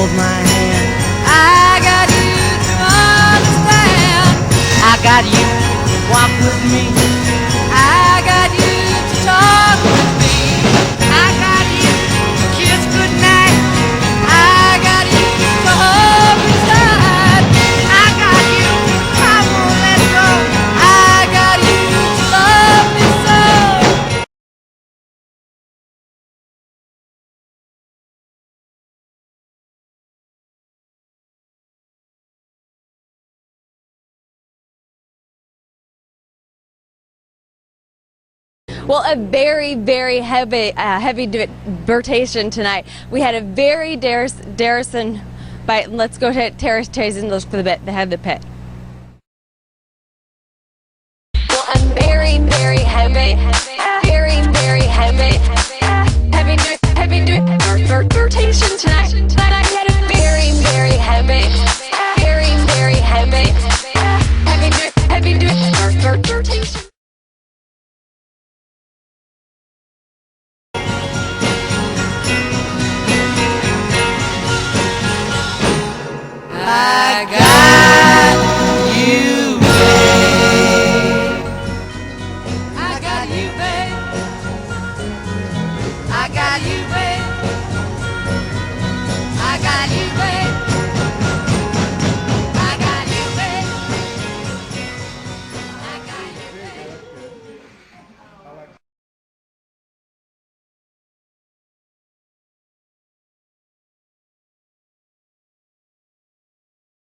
hold my hand. I got you to understand. I got you to walk with me. I got you to talk with me. I got you to kiss goodnight. I got you to hold me tight. I got you, I won't let go. I got you to love me so. Well, a very, very heavy Bird-Tation tonight. We had a very Darrison bite. Let's go to Bird-Tation and look for the head of the pit. Well, a very, very heavy Bird-Tation tonight.